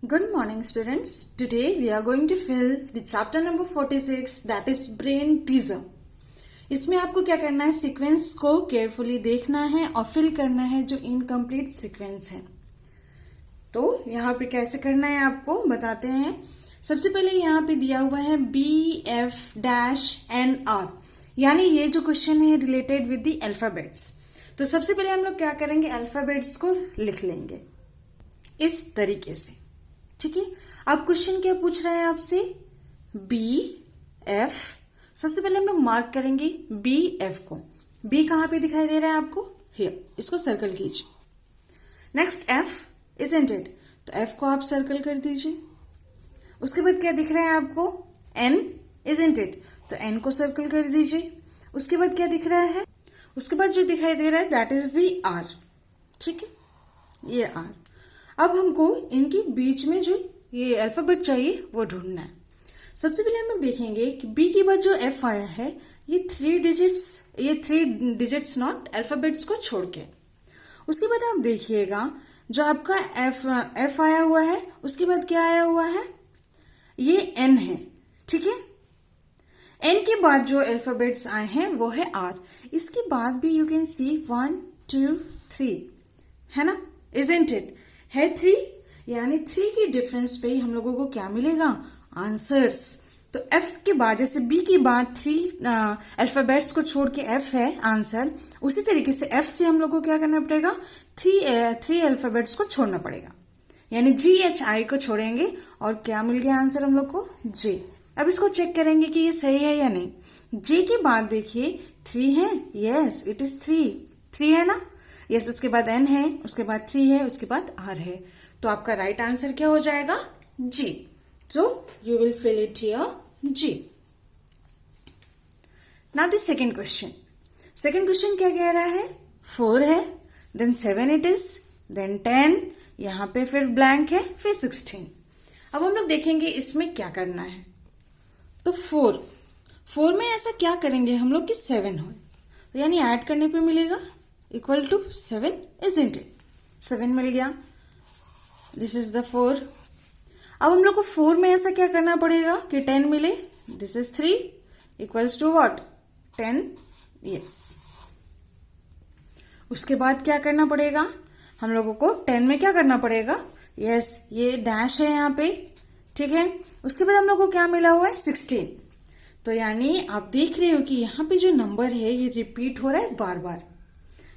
Good morning, students. Today we are going to fill the chapter number 46, that is brain teaser. इसमें आपको क्या करना है, sequence को केयरफुली देखना है और फिल करना है जो इनकम्प्लीट सीक्वेंस है। तो यहाँ पे कैसे करना है आपको बताते हैं। सबसे पहले यहाँ पे दिया हुआ है BF-NR, यानी ये जो क्वेश्चन है रिलेटेड विद द अल्फाबेट्स। तो सबसे पहले हम लोग क्या करेंगे, अल्फाबेट्स को लिख लेंगे इस तरीके से। ठीक है, अब क्वेश्चन क्या पूछ रहा है आपसे, BF। सबसे पहले हम लोग मार्क करेंगे BF को। B कहां पे दिखाई दे रहा है आपको, हियर, इसको सर्कल कीजिए। नेक्स्ट F, इजंट इट, तो F को आप सर्कल कर दीजिए। उसके बाद क्या दिख रहा है आपको, N, इजंट इट, तो N को सर्कल कर दीजिए। उसके बाद क्या दिख रहा है, उसके बाद जो दिखाई दे रहा है दैट इज द R। ठीक है, ये R। अब हमको इनके बीच में जो ये अल्फाबेट चाहिए वो ढूंढना है। सबसे पहले हम लोग देखेंगे कि B के बाद जो F आया है ये थ्री डिजिट्स नॉट अल्फाबेट्स को छोड़ के। उसके बाद आप देखिएगा जो आपका F आया हुआ है, उसके बाद क्या आया हुआ है, ये N है। ठीक है, N के बाद जो अल्फाबेट्स आए हैं वो है R। इसके बाद भी यू कैन सी 1 2 3 है ना, इजंट इट, है 3, यानी 3 की डिफरेंस पे ही हम लोगों को क्या मिलेगा, आंसर्स। तो F के बाद, जैसे B के बाद 3 अल्फाबेट्स को छोड़ के F है आंसर, उसी तरीके से F से हम लोग को क्या करना पड़ेगा, 3 अल्फाबेट्स को छोड़ना पड़ेगा, यानी GHI को छोड़ेंगे और क्या मिल गया आंसर हम लोग को, J। अब इसको चेक करेंगे कि ये सही है या नहीं। J के बाद देखिए 3 है, यस इट इज 3 है ना, यस। उसके बाद N है, उसके बाद 3 है, उसके बाद R है। तो आपका राइट आंसर क्या हो जाएगा, G। So you will fill it here G। Now the second question. Second question क्या कह रहा है, 4 है, देन 7 इट इज, देन 10, यहां पे फिर ब्लैंक है, फिर 16। अब हम लोग देखेंगे इसमें क्या करना है। तो 4 में ऐसा क्या करेंगे हम लोग कि 7 हो, यानी ऐड करने पे मिलेगा इक्वल टू 7, इजंट इट, 7 मिल गया, दिस इज द 4। अब हम लोग को 4 में ऐसा क्या करना पड़ेगा कि 10 मिले, this is 3 equals to what, 10, yes. उसके बाद क्या करना पड़ेगा हम लोगों को, 10 में क्या करना पड़ेगा, यस ये डैश है यहाँ पे। ठीक है, उसके बाद हम लोग को क्या मिला हुआ है, 16। तो यानी आप देख रहे हो कि यहाँ पे जो नंबर है ये रिपीट हो रहा है बार बार,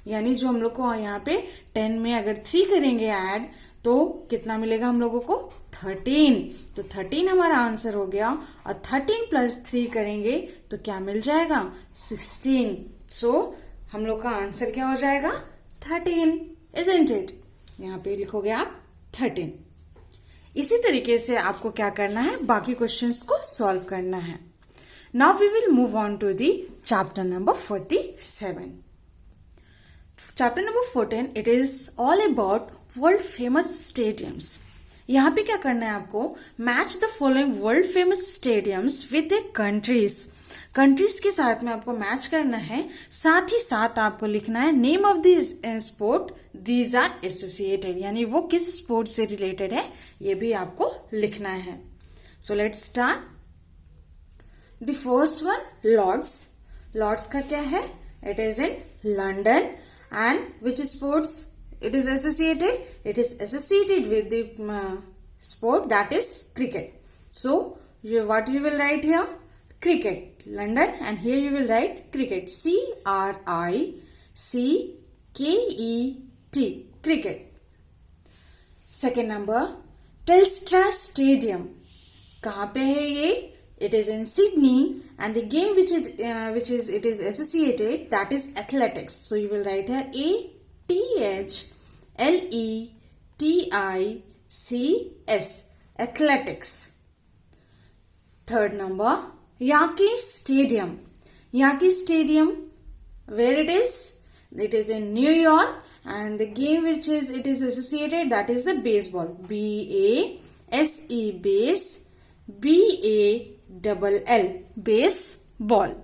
यानी जो हम लोग को यहाँ पे 10 में अगर 3 करेंगे ऐड तो कितना मिलेगा हम लोगों को, 13। तो 13 हमारा आंसर हो गया, और 13 प्लस 3 करेंगे तो क्या मिल जाएगा, 16। सो हम लोग का आंसर क्या हो जाएगा, 13, इजंट इट। यहाँ पे लिखोगे आप 13। इसी तरीके से आपको क्या करना है, बाकी क्वेश्चंस को सॉल्व करना है। Now we will move on to the chapter number 47। Chapter number 14, it is all about world famous stadiums. यहाँ पे क्या करना है आपको, match the following world famous stadiums with the countries के साथ में आपको मैच करना है। साथ ही साथ आपको लिखना है name of this sport these are associated, यानी वो किस स्पोर्ट से रिलेटेड है ये भी आपको लिखना है। So let's start. The first one, Lord's का क्या है, it is in London, and which sports it is associated, it is associated with the sport that is cricket. So what you will write here, cricket, London, and here you will write cricket, CRICKET, cricket. Second number, Telstra Stadium, कहाँ पे है ये, it is in Sydney, and the game which it is associated, that is athletics. So you will write here ATHLETICS, athletics. Third number, Yankee Stadium, where it is in New York, and the game which it is associated, that is the baseball, BASE, base, BALL, baseball.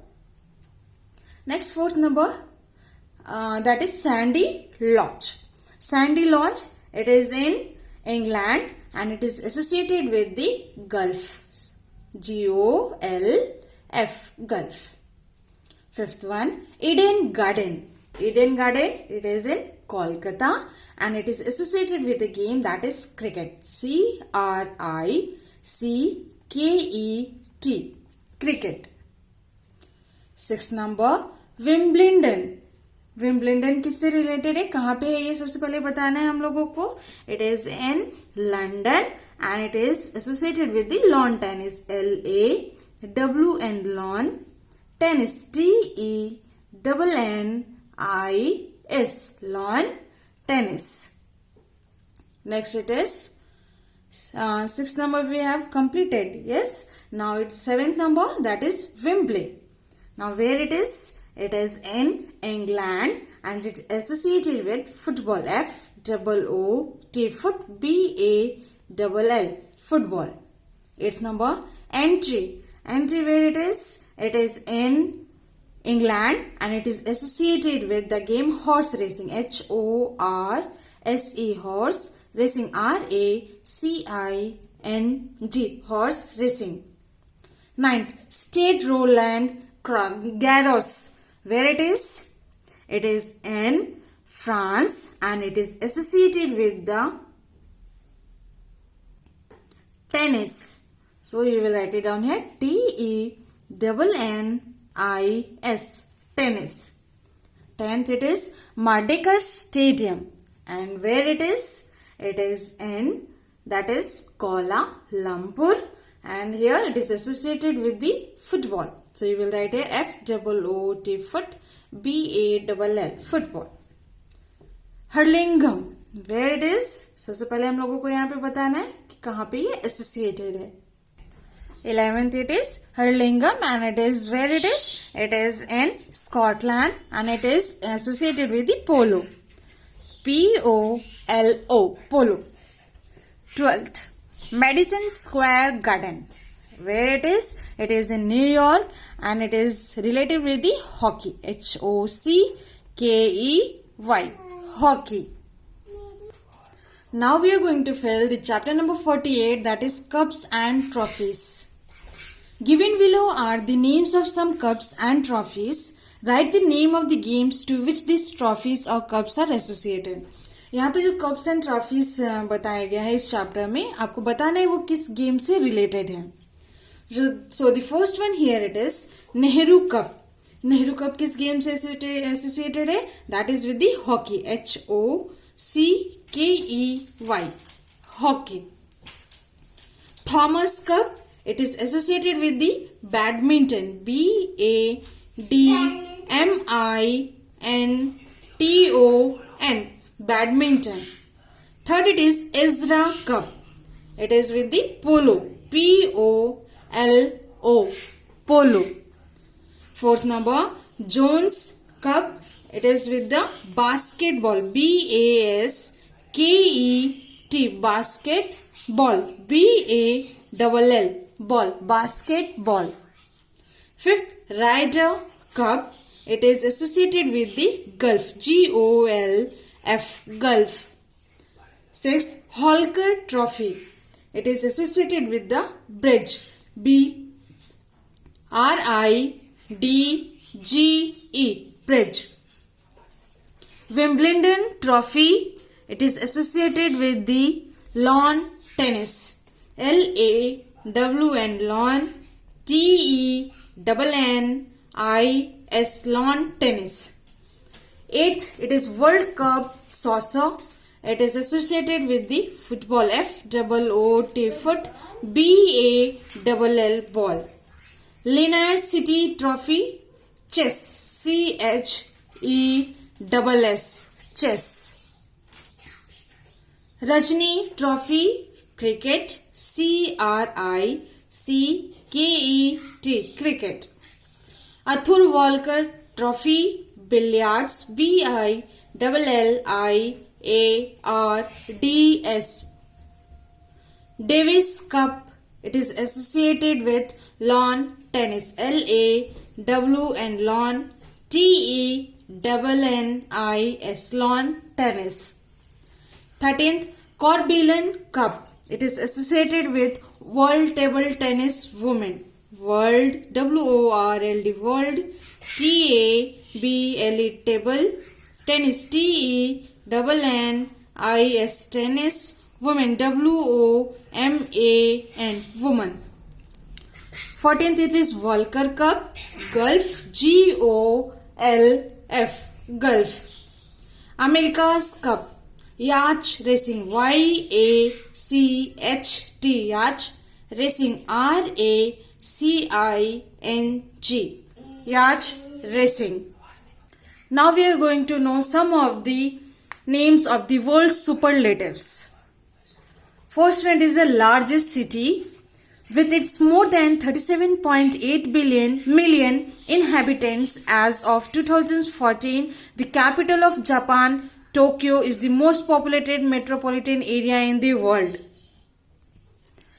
Next, fourth number, that is Sandy Lodge. It is in England, and it is associated with the Gulf. Golf, Gulf. Fifth one, Eden Garden. Eden Garden, it is in Kolkata and it is associated with the game that is cricket. CRICKET, cricket. Sixth number, Wimbledon. Wimbledon किससे related है, कहाँ पे है, ये सबसे पहले बताना है हम लोगों को. It is in London and it is associated with the lawn tennis. LAWN, lawn. Tennis, TENNIS, lawn tennis. Next it is sixth number we have completed. Yes, now it's seventh number, that is Wembley. Now where it is? It is in England and it is associated with football. FOOT, foot, BALL, football. Eighth number, Entry. Entry, where it is? It is in England and it is associated with the game horse racing. HORSE, horse racing. RACING, horse racing. Ninth, Stade Roland Garros. Where it is? It is in France and it is associated with the tennis. So you will write it down here, TENNIS, tennis. 10th, it is Mardekar Stadium. And where it is? It is in, that is Kuala Lumpur. And here it is associated with the football. So you will write here FOOT, foot, BALL, football. Hurlingham, where it is? सबसे पहले हम लोगों को यहाँ पे बताना है कि कहाँ पे ये associated है. 11th, it is Hurlingham and it is where it is? It is in Scotland and it is associated with the polo. POLO, polo. 12th, Madison Square Garden. Where it is? It is in New York and it is related with the hockey. HOCKEY, hockey. Now we are going to fill the chapter number 48, that is cups and trophies. Given below are the names of some cups and trophies. Write the name of the games to which these trophies or cups are associated. यहाँ पे जो cups and trophies बताया गया है इस chapter में, आपको बताना है वो किस गेम से रिलेटेड है. So the first one here it is Nehru Cup. Nehru Cup किस गेम से associated है? That is with the hockey. HOCKEY, hockey. Thomas Cup, it is associated with the badminton. BADMINTON, badminton. Third, it is Ezra Cup. It is with the polo. POLO, polo. Fourth number, Jones Cup. It is with the basketball. BASKET, basketball. BALL, ball, basketball. Fifth, Ryder Cup. It is associated with the Gulf. GOLF, Gulf. Sixth, Holker Trophy. It is associated with the bridge. BRIDGE, bridge. Wimbledon Trophy. It is associated with the lawn tennis. LAWN, lawn. TENNIS, lawn tennis. Eighth, it is World Cup Soccer. It is associated with the football. FOOT, foot. BALL, ball. Linares City Trophy. Chess. CHESS, chess. Rajni Trophy. Cricket. CRICKET, cricket. Athur Walker Trophy. Billiards. BILLIARDS. Davis Cup. It is associated with lawn tennis. LAWN, lawn. TENNIS, lawn tennis. 13th, Corbellan Cup. It is associated with World Table Tennis Women. World, W-O-R-L-D, World, T-A-B-L-E, Table, Tennis, T-E-N-N-I-S, Tennis, Women, W-O-M-A-N, Woman. 14th, it is Volker Cup, Gulf, G-O-L-F, Gulf. America's Cup, Yacht Racing, Y-A-C-H-T, Yacht Racing, R-A-C-I-N-G, Yacht Racing. Now we are going to know some of the names of the world's superlatives. First one is the largest city with its more than 37.8 million inhabitants as of 2014. The capital of Japan, Tokyo, is the most populated metropolitan area in the world.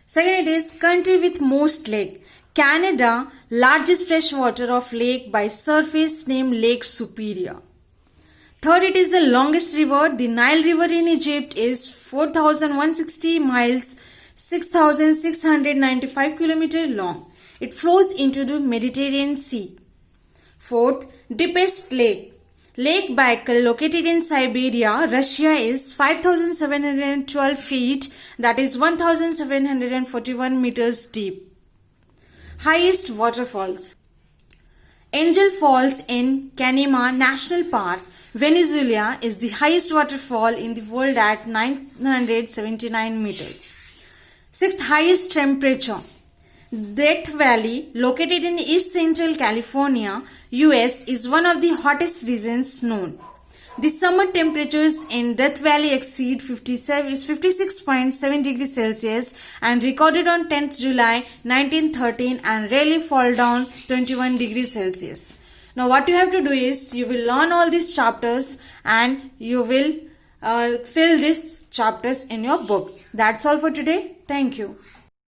Second, it is country with most lake. Canada, largest freshwater of lake by surface, named Lake Superior. Third, it is the longest river. The Nile River in Egypt is 4,160 miles, 6,695 kilometers long. It flows into the Mediterranean Sea. Fourth, deepest lake. Lake Baikal, located in Siberia, Russia, is 5,712 feet, that is 1,741 meters deep. Highest waterfalls. Angel Falls in Canima National Park, Venezuela, is the highest waterfall in the world at 979 meters. Sixth, highest temperature. Death Valley, located in East Central California, US, is one of the hottest regions known. The summer temperatures in Death Valley exceed 56.7 degrees Celsius and recorded on 10th July 1913 and rarely fall down 21 degrees Celsius. Now what you have to do is you will learn all these chapters and you will fill these chapters in your book. That's all for today. Thank you.